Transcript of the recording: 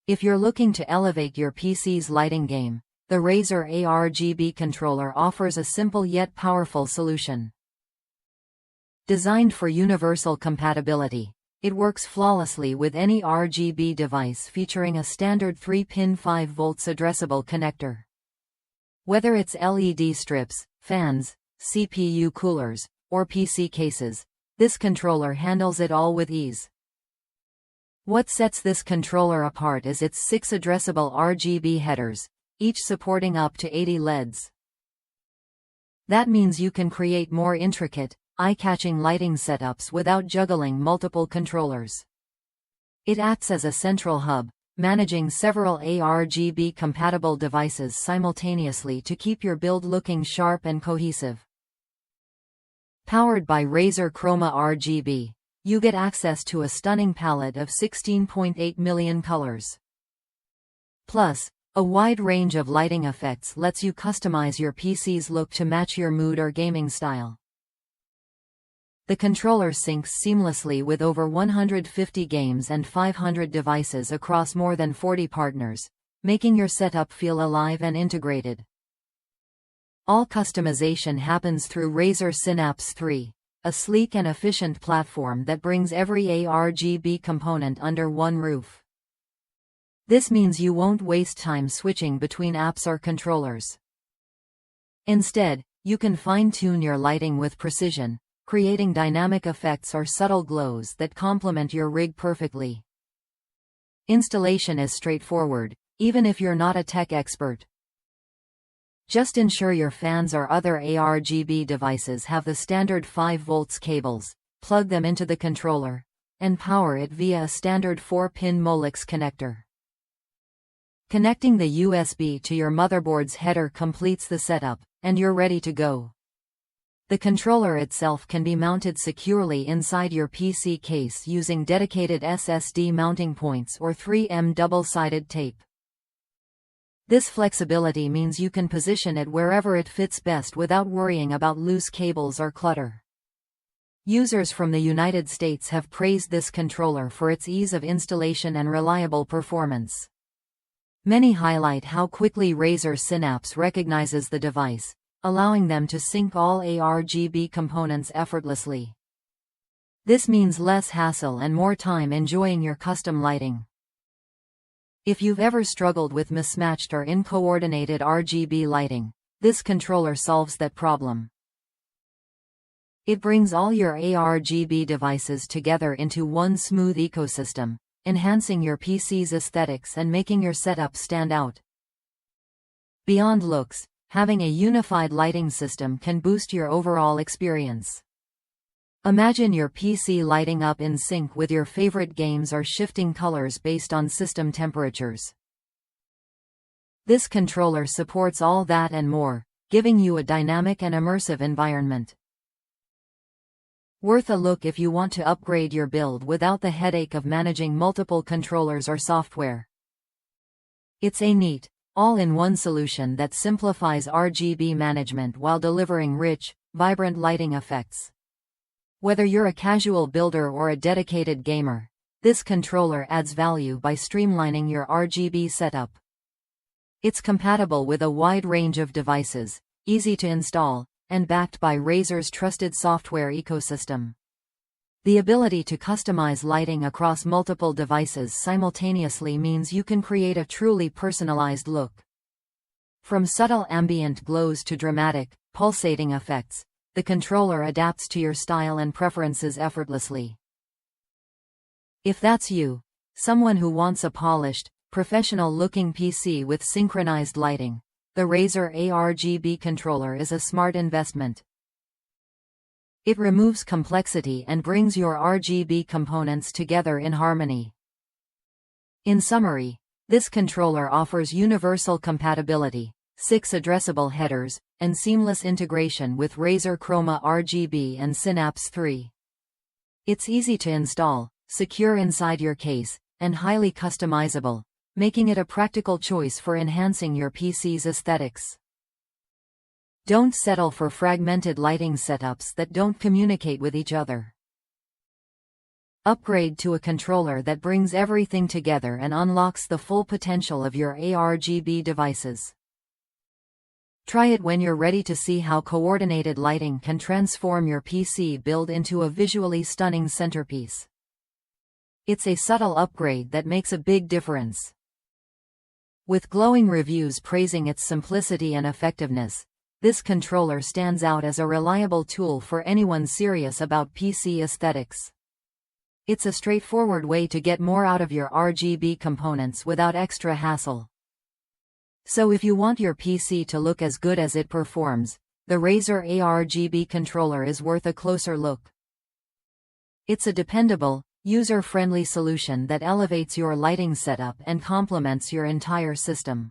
If you're looking to elevate your PC's lighting game, the Razer ARGB controller offers a simple yet powerful solution. Designed for universal compatibility, it works flawlessly with any RGB device featuring a standard 3-pin 5 volts addressable connector. Whether it's LED strips, fans, CPU coolers, or PC cases, this controller handles it all with ease. What sets this controller apart is its 6 addressable RGB headers, each supporting up to 80 LEDs. That means you can create more intricate, eye-catching lighting setups without juggling multiple controllers. It acts as a central hub, managing several ARGB-compatible devices simultaneously to keep your build looking sharp and cohesive. Powered by Razer Chroma RGB, you get access to a stunning palette of 16.8 million colors. Plus, a wide range of lighting effects lets you customize your PC's look to match your mood or gaming style. The controller syncs seamlessly with over 150 games and 500 devices across more than 40 partners, making your setup feel alive and integrated. All customization happens through Razer Synapse 3. A sleek and efficient platform that brings every ARGB component under one roof. This means you won't waste time switching between apps or controllers. Instead, you can fine-tune your lighting with precision, creating dynamic effects or subtle glows that complement your rig perfectly. Installation is straightforward, even if you're not a tech expert. Just ensure your fans or other ARGB devices have the standard 5 volts cables, plug them into the controller, and power it via a standard 4-pin Molex connector. Connecting the USB to your motherboard's header completes the setup, and you're ready to go. The controller itself can be mounted securely inside your PC case using dedicated SSD mounting points or 3M double-sided tape. This flexibility means you can position it wherever it fits best without worrying about loose cables or clutter. Users from the United States have praised this controller for its ease of installation and reliable performance. Many highlight how quickly Razer Synapse recognizes the device, allowing them to sync all ARGB components effortlessly. This means less hassle and more time enjoying your custom lighting. If you've ever struggled with mismatched or uncoordinated RGB lighting, this controller solves that problem. It brings all your ARGB devices together into one smooth ecosystem, enhancing your PC's aesthetics and making your setup stand out. Beyond looks, having a unified lighting system can boost your overall experience. Imagine your PC lighting up in sync with your favorite games or shifting colors based on system temperatures. This controller supports all that and more, giving you a dynamic and immersive environment. Worth a look if you want to upgrade your build without the headache of managing multiple controllers or software. It's a neat, all-in-one solution that simplifies RGB management while delivering rich, vibrant lighting effects. Whether you're a casual builder or a dedicated gamer, this controller adds value by streamlining your RGB setup. It's compatible with a wide range of devices, easy to install, and backed by Razer's trusted software ecosystem. The ability to customize lighting across multiple devices simultaneously means you can create a truly personalized look. From subtle ambient glows to dramatic, pulsating effects, the controller adapts to your style and preferences effortlessly. If that's you, someone who wants a polished, professional-looking PC with synchronized lighting, the Razer ARGB controller is a smart investment. It removes complexity and brings your RGB components together in harmony. In summary, this controller offers universal compatibility, 6 addressable headers, and seamless integration with Razer Chroma RGB and Synapse 3. It's easy to install, secure inside your case, and highly customizable, making it a practical choice for enhancing your PC's aesthetics. Don't settle for fragmented lighting setups that don't communicate with each other. Upgrade to a controller that brings everything together and unlocks the full potential of your ARGB devices. Try it when you're ready to see how coordinated lighting can transform your PC build into a visually stunning centerpiece. It's a subtle upgrade that makes a big difference. With glowing reviews praising its simplicity and effectiveness, this controller stands out as a reliable tool for anyone serious about PC aesthetics. It's a straightforward way to get more out of your RGB components without extra hassle. So if you want your PC to look as good as it performs, the Razer ARGB controller is worth a closer look. It's a dependable, user-friendly solution that elevates your lighting setup and complements your entire system.